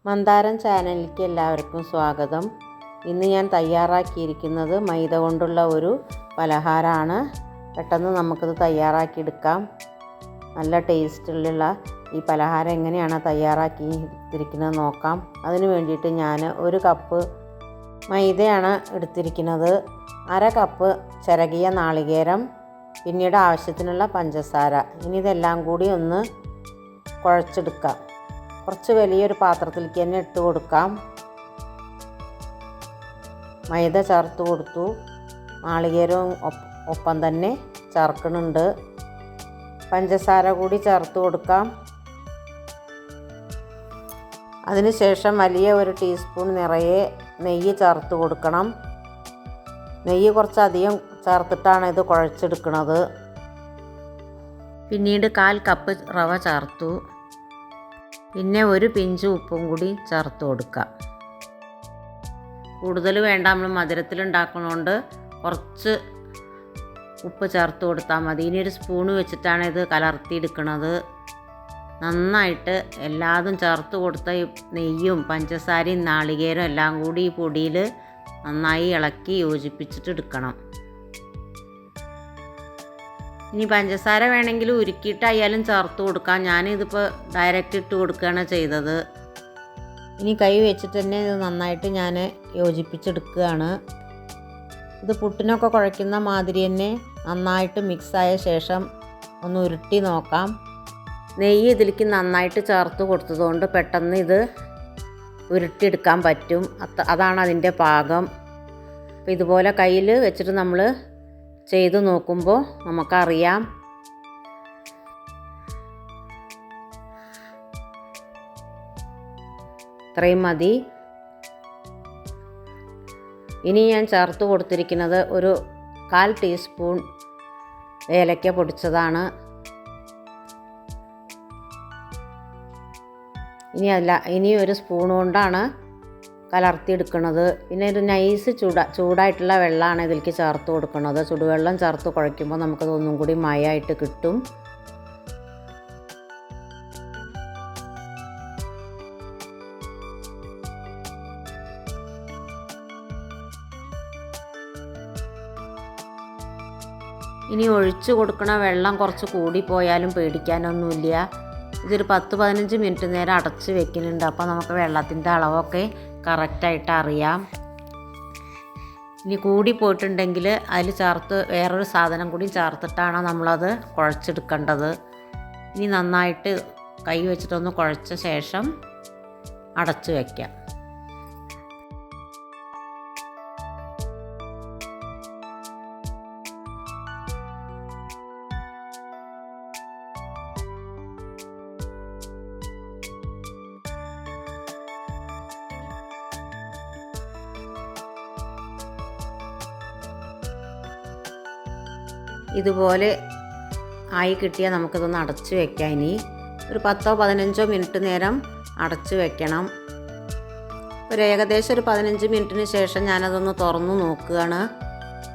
മന്ദാരം ചാനലിലേക്ക് എല്ലാവർക്കും സ്വാഗതം. ഇന്ന് ഞാൻ തയ്യാറാക്കിയിരിക്കുന്നത് മൈദ കൊണ്ടുള്ള ഒരു പലഹാരമാണ്. പെട്ടെന്ന് നമുക്കിത് തയ്യാറാക്കിയെടുക്കാം. നല്ല ടേസ്റ്റുള്ള ഈ പലഹാരം എങ്ങനെയാണ് തയ്യാറാക്കിയിരിക്കുന്നത് നോക്കാം. അതിന് വേണ്ടിയിട്ട് ഞാൻ 1 കപ്പ് മൈദയാണ് എടുത്തിരിക്കുന്നത്. 1/2 കപ്പ് ചിരകിയ നാളികേരം, പിന്നീട് ആവശ്യത്തിനുള്ള പഞ്ചസാര. ഇനി ഇതെല്ലാം കൂടി ഒന്ന് കുഴച്ചെടുക്കാം. കുറച്ച് വലിയൊരു പാത്രത്തിലേക്ക് തന്നെ ഇട്ട് കൊടുക്കാം. മൈദ ചേർത്ത് കൊടുത്തു. നാളികേരവും ഒപ്പം തന്നെ ചേർക്കുന്നുണ്ട്. പഞ്ചസാര കൂടി ചേർത്ത് കൊടുക്കാം. അതിനുശേഷം വലിയ 1 ടീസ്പൂൺ നിറയെ നെയ്യ് ചേർത്ത് കൊടുക്കണം. നെയ്യ് കുറച്ചധികം ചേർത്തിട്ടാണ് ഇത് കുഴച്ചെടുക്കുന്നത്. പിന്നീട് 1/4 കപ്പ് റവ ചേർത്തു. പിന്നെ 1 പിഞ്ച് ഉപ്പും കൂടി ചേർത്ത് കൊടുക്കുക. കൂടുതൽ വേണ്ട, നമ്മൾ മധുരത്തിലുണ്ടാക്കുന്നതുകൊണ്ട് കുറച്ച് ഉപ്പ് ചേർത്ത് കൊടുത്താൽ മതി. ഇനി ഒരു സ്പൂണ് വെച്ചിട്ടാണ് ഇത് കലർത്തിയെടുക്കുന്നത്. നന്നായിട്ട് എല്ലാതും ചേർത്ത് കൊടുത്ത ഈ നെയ്യും പഞ്ചസാരയും നാളികേരവും എല്ലാം കൂടി ഈ പൊടിയിൽ നന്നായി ഇളക്കി യോജിപ്പിച്ചിട്ട് എടുക്കണം. ഇനി പഞ്ചസാര വേണമെങ്കിൽ ഉരുക്കിയിട്ടായാലും ചേർത്ത് കൊടുക്കാം. ഞാനിതിപ്പോൾ ഡയറക്റ്റ് ഇട്ട് കൊടുക്കുകയാണ് ചെയ്തത്. ഇനി കൈ വെച്ചിട്ട് തന്നെ ഇത് നന്നായിട്ട് ഞാൻ യോജിപ്പിച്ചെടുക്കുകയാണ്. ഇത് പുട്ടിനൊക്കെ കുഴയ്ക്കുന്ന മാതിരി തന്നെ നന്നായിട്ട് മിക്സായ ശേഷം ഒന്ന് ഉരുട്ടി നോക്കാം. നെയ്യ് ഇതിലേക്ക് നന്നായിട്ട് ചേർത്ത് കൊടുത്തതുകൊണ്ട് പെട്ടെന്ന് ഇത് ഉരുട്ടിയെടുക്കാൻ പറ്റും. അതാണ് അതിൻ്റെ പാകം. അപ്പോൾ ഇതുപോലെ കയ്യിൽ വെച്ചിട്ട് നമ്മൾ ചെയ്ത് നോക്കുമ്പോൾ നമുക്കറിയാം. ഇത്രയും മതി. ഇനി ഞാൻ ചേർത്ത് കൊടുത്തിരിക്കുന്നത് 1/4 ടീസ്പൂൺ ഏലക്ക പൊടിച്ചതാണ്. ഇനി 1 സ്പൂൺ കൊണ്ടാണ് കലർത്തിയെടുക്കുന്നത്. പിന്നെ ഒരു നൈസ് ചൂടായിട്ടുള്ള വെള്ളമാണ് ഇതിലേക്ക് ചേർത്ത് കൊടുക്കുന്നത്. ചുടുവെള്ളം ചേർത്ത് കുഴയ്ക്കുമ്പോൾ നമുക്കത് ഒന്നും കൂടി മയമായിട്ട് കിട്ടും. ഇനി ഒഴിച്ചു കൊടുക്കുന്ന വെള്ളം കുറച്ച് കൂടിപ്പോയാലും പേടിക്കാനൊന്നുമില്ല. ഇതൊരു 10-15 മിനിറ്റ് നേരം അടച്ച് വെക്കുന്നുണ്ട്. അപ്പോൾ നമുക്ക് വെള്ളത്തിൻ്റെ അളവൊക്കെ കറക്റ്റായിട്ട് അറിയാം. ഇനി കൂടി പോയിട്ടുണ്ടെങ്കിൽ അതിൽ ചേർത്ത് വേറൊരു സാധനം കൂടി ചേർത്തിട്ടാണ് നമ്മളത് കുഴച്ചെടുക്കേണ്ടത്. ഇനി നന്നായിട്ട് കൈ വെച്ചിട്ടൊന്ന് കുഴച്ച ശേഷം അടച്ച് വയ്ക്കാം. ഇതുപോലെ ആയി കിട്ടിയാൽ നമുക്കിതൊന്ന് അടച്ച് വയ്ക്കാം. ഇനി ഒരു 10-15 മിനിറ്റ് നേരം അടച്ച് വയ്ക്കണം. ഏകദേശം ഒരു 15 മിനിറ്റിന് ശേഷം ഞാനതൊന്ന് തുറന്ന് നോക്കുകയാണ്.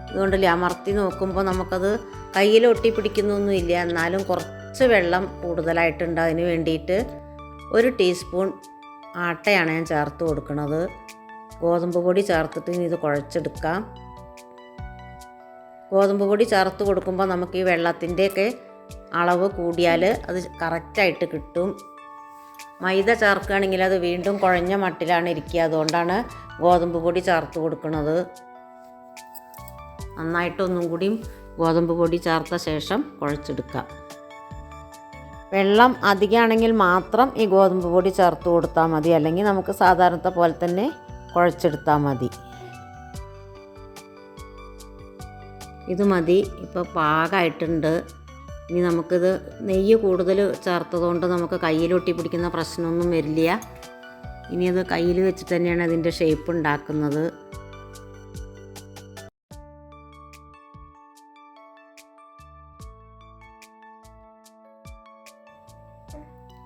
ഇതുകൊണ്ടില്ല, അമർത്തി നോക്കുമ്പോൾ നമുക്കത് കയ്യിൽ ഒട്ടിപ്പിടിക്കുന്നൊന്നുമില്ല. എന്നാലും കുറച്ച് വെള്ളം കൂടുതലായിട്ടുണ്ട്. അതിന് വേണ്ടിയിട്ട് 1 ടീസ്പൂൺ ആട്ടയാണ് ഞാൻ ചേർത്ത് കൊടുക്കുന്നത്. ഗോതമ്പ് പൊടി ചേർത്തിട്ട് ഇനി ഇത് കുഴച്ചെടുക്കാം. ഗോതമ്പ് പൊടി ചേർത്ത് കൊടുക്കുമ്പോൾ നമുക്ക് ഈ വെള്ളത്തിൻ്റെയൊക്കെ അളവ് കൂടിയാൽ അത് കറക്റ്റായിട്ട് കിട്ടും. മൈദ ചേർക്കുകയാണെങ്കിൽ അത് വീണ്ടും കുഴഞ്ഞ മട്ടിലാണ് ഇരിക്കുക. അതുകൊണ്ടാണ് ഗോതമ്പ് പൊടി ചേർത്ത് കൊടുക്കുന്നത്. നന്നായിട്ടൊന്നും കൂടിയും ഗോതമ്പ് പൊടി ചേർത്ത ശേഷം കുഴച്ചെടുക്കാം. വെള്ളം അധികമാണെങ്കിൽ മാത്രം ഈ ഗോതമ്പ് പൊടി ചേർത്ത് കൊടുത്താൽ മതി. അല്ലെങ്കിൽ നമുക്ക് സാധാരണത്തെ പോലെ തന്നെ കുഴച്ചെടുത്താൽ മതി. ഇത് മതി. ഇപ്പോൾ പാകമായിട്ടുണ്ട്. ഇനി നമുക്കിത് നെയ്യ് കൂടുതൽ ചേർത്തതുകൊണ്ട് നമുക്ക് കയ്യിലൊട്ടി പിടിക്കുന്ന പ്രശ്നമൊന്നും വരില്ല. ഇനി അത് കയ്യിൽ വെച്ചിട്ട് തന്നെയാണ് അതിൻ്റെ ഷേപ്പ് ഉണ്ടാക്കുന്നത്.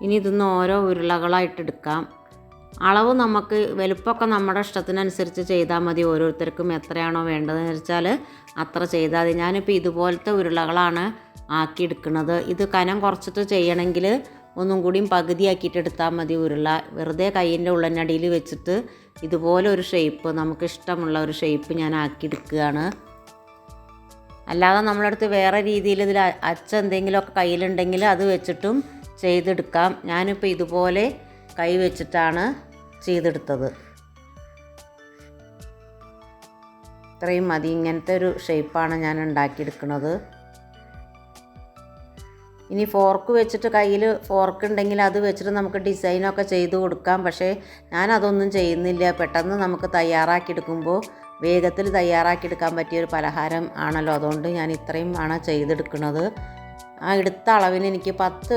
ഇനി ഇതൊന്ന് ഓരോ ഉരുളകളായിട്ട് എടുക്കാം. അളവ് നമുക്ക് വലുപ്പമൊക്കെ നമ്മുടെ ഇഷ്ടത്തിനനുസരിച്ച് ചെയ്താൽ മതി. ഓരോരുത്തർക്കും എത്രയാണോ വേണ്ടതെന്ന് വെച്ചാൽ അത്ര ചെയ്താൽ മതി. ഞാനിപ്പോൾ ഇതുപോലത്തെ ഉരുളകളാണ് ആക്കിയെടുക്കുന്നത്. ഇത് കനം കുറച്ചിട്ട് ചെയ്യണമെങ്കിൽ ഒന്നും കൂടിയും പകുതിയാക്കിയിട്ട് എടുത്താൽ മതി ഉരുള. വെറുതെ കയ്യിൻ്റെ ഉള്ളനടിയിൽ വെച്ചിട്ട് ഇതുപോലെ ഒരു ഷേപ്പ്, നമുക്ക് ഇഷ്ടമുള്ള ഒരു ഷേപ്പ് ഞാൻ ആക്കിയെടുക്കുകയാണ്. അല്ലാതെ നമ്മളടുത്ത് വേറെ രീതിയിൽ ഇതിൽ അച്ച് എന്തെങ്കിലുമൊക്കെ കയ്യിലുണ്ടെങ്കിൽ അത് വെച്ചിട്ടും ചെയ്തെടുക്കാം. ഞാനിപ്പോൾ ഇതുപോലെ കൈ വെച്ചിട്ടാണ് ചെയ്തെടുത്തത്. ഇത്രയും മതി. ഇങ്ങനത്തെ ഒരു ഷേപ്പാണ് ഞാൻ ഉണ്ടാക്കിയെടുക്കുന്നത്. ഇനി ഫോർക്ക് വെച്ചിട്ട് കയ്യിൽ ഫോർക്ക് ഉണ്ടെങ്കിൽ അത് വെച്ചിട്ട് നമുക്ക് ഡിസൈനൊക്കെ ചെയ്ത് കൊടുക്കാം. പക്ഷേ ഞാനതൊന്നും ചെയ്യുന്നില്ല. പെട്ടെന്ന് നമുക്ക് തയ്യാറാക്കിയെടുക്കുമ്പോൾ വേഗത്തിൽ തയ്യാറാക്കിയെടുക്കാൻ പറ്റിയൊരു പലഹാരം ആണല്ലോ. അതുകൊണ്ട് ഞാൻ ഇത്രയും ആണ് ചെയ്തെടുക്കുന്നത്. ആ എടുത്ത അളവിന് എനിക്ക് 10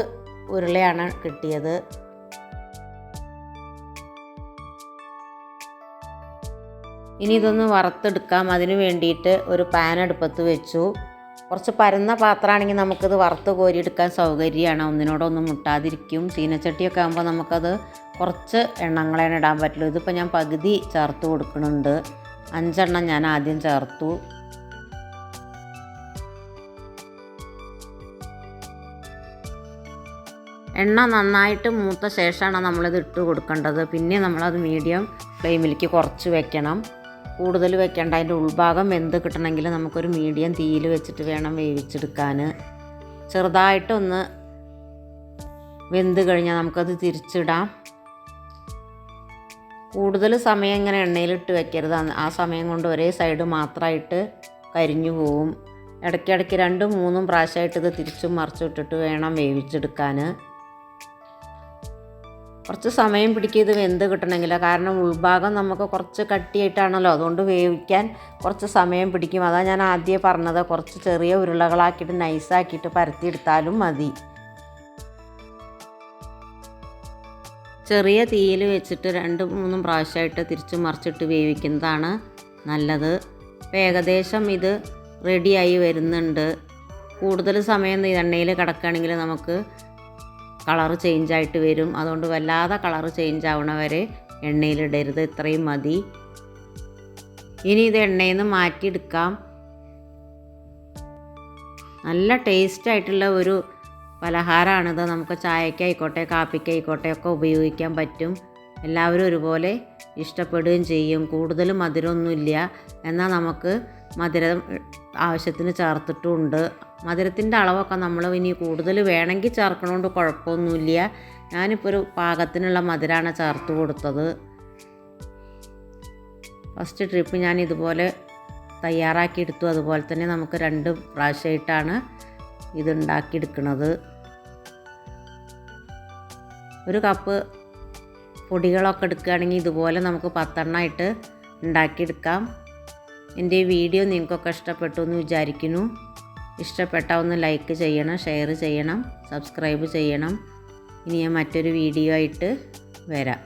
ഉരുളയാണ് കിട്ടിയത്. ഇനി ഇതൊന്ന് വറുത്തെടുക്കാം. അതിന് വേണ്ടിയിട്ട് ഒരു പാൻ അടുപ്പത്ത് വെച്ചു. കുറച്ച് പരന്ന പാത്രമാണെങ്കിൽ നമുക്കത് വറുത്ത് കോരിയെടുക്കാൻ സൗകര്യമാണ്, ഒന്നിനോടൊന്നും മുട്ടാതിരിക്കും. ചീനച്ചട്ടിയൊക്കെ ആകുമ്പോൾ നമുക്കത് കുറച്ച് എണ്ണങ്ങളാണ് ഇടാൻ പറ്റുള്ളൂ. ഇതിപ്പോൾ ഞാൻ പകുതി ചേർത്ത് കൊടുക്കുന്നുണ്ട്. 5 എണ്ണം ഞാൻ ആദ്യം ചേർത്തു. എണ്ണ നന്നായിട്ട് മൂത്ത ശേഷമാണ് നമ്മളിത് ഇട്ട് കൊടുക്കേണ്ടത്. പിന്നെ നമ്മളത് മീഡിയം ഫ്ലെയിമിലേക്ക് കുറച്ച് വെക്കണം, കൂടുതൽ വെക്കേണ്ട. അതിൻ്റെ ഉൾഭാഗം വെന്ത് കിട്ടണമെങ്കിൽ നമുക്കൊരു മീഡിയം തീയിൽ വെച്ചിട്ട് വേണം വേവിച്ചെടുക്കാൻ. ചെറുതായിട്ടൊന്ന് വെന്ത് കഴിഞ്ഞാൽ നമുക്കത് തിരിച്ചിടാം. കൂടുതൽ സമയം ഇങ്ങനെ എണ്ണയിലിട്ട് വെക്കരുത്. ആ സമയം കൊണ്ട് ഒരേ സൈഡ് മാത്രമായിട്ട് കരിഞ്ഞു പോവും. ഇടയ്ക്കിടയ്ക്ക് 2-3 പ്രാവശ്യമായിട്ട് ഇത് തിരിച്ചും മറിച്ചും ഇട്ടിട്ട് വേണം വേവിച്ചെടുക്കാൻ. കുറച്ച് സമയം പിടിക്കും ഇത് വെന്ത് കിട്ടണമെങ്കിൽ. കാരണം ഉൾഭാഗം നമുക്ക് കുറച്ച് കട്ടിയായിട്ടാണല്ലോ, അതുകൊണ്ട് വേവിക്കാൻ കുറച്ച് സമയം പിടിക്കും. അതാണ് ഞാൻ ആദ്യമേ പറഞ്ഞത്. കുറച്ച് ചെറിയ ഉരുളകളാക്കിയിട്ട് നൈസാക്കിയിട്ട് പരത്തിയെടുത്താലും മതി. ചെറിയ തീയിൽ വെച്ചിട്ട് 2-3 പ്രാവശ്യമായിട്ട് തിരിച്ച് മറിച്ചിട്ട് വേവിക്കുന്നതാണ് നല്ലത്. ഇപ്പോൾ ഏകദേശം ഇത് റെഡിയായി വരുന്നുണ്ട്. കൂടുതൽ സമയം എണ്ണയിൽ കിടക്കുകയാണെങ്കിൽ നമുക്ക് കളറ് ചേഞ്ചായിട്ട് വരും. അതുകൊണ്ട് വല്ലാതെ കളറ് ചേഞ്ച് ആവണ വരെ എണ്ണയിലിടരുത്. ഇത്രയും മതി. ഇനി ഇത് എണ്ണയിൽ നിന്ന് മാറ്റിയെടുക്കാം. നല്ല ടേസ്റ്റായിട്ടുള്ള ഒരു പലഹാരമാണിത്. നമുക്ക് ചായക്കായിക്കോട്ടെ കാപ്പിക്കായിക്കോട്ടെ ഒക്കെ ഉപയോഗിക്കാൻ പറ്റും. എല്ലാവരും ഒരുപോലെ ഇഷ്ടപ്പെടുകയും ചെയ്യും. കൂടുതൽ മധുരമൊന്നുമില്ല, എന്നാൽ നമുക്ക് മധുരം ആവശ്യത്തിന് ചേർത്തിട്ടുമുണ്ട്. മധുരത്തിൻ്റെ അളവൊക്കെ നമ്മൾ ഇനി കൂടുതൽ വേണമെങ്കിൽ ചേർക്കണോണ്ട് കുഴപ്പമൊന്നുമില്ല. ഞാനിപ്പോൾ ഒരു പാകത്തിനുള്ള മധുരമാണ് ചേർത്ത് കൊടുത്തത്. ഫസ്റ്റ് ട്രിപ്പ് ഞാൻ ഇതുപോലെ തയ്യാറാക്കിയെടുത്തു. അതുപോലെ തന്നെ നമുക്ക് 2 പ്രാവശ്യമായിട്ടാണ് ഇത് ഉണ്ടാക്കിയെടുക്കുന്നത്. 1 കപ്പ് പൊടികളൊക്കെ എടുക്കുകയാണെങ്കിൽ ഇതുപോലെ നമുക്ക് 10 എണ്ണമായിട്ട് ഉണ്ടാക്കിയെടുക്കാം. എൻ്റെ ഈ വീഡിയോ നിങ്ങൾക്കൊക്കെ ഇഷ്ടപ്പെട്ടു എന്ന് വിചാരിക്കുന്നു. ഇഷ്ടപ്പെട്ടാൽ ഒന്ന് ലൈക്ക് ചെയ്യണം, ഷെയർ ചെയ്യണം, സബ്സ്ക്രൈബ് ചെയ്യണം. ഇനി ഞാൻ മറ്റൊരു വീഡിയോ ആയിട്ട് വരാം.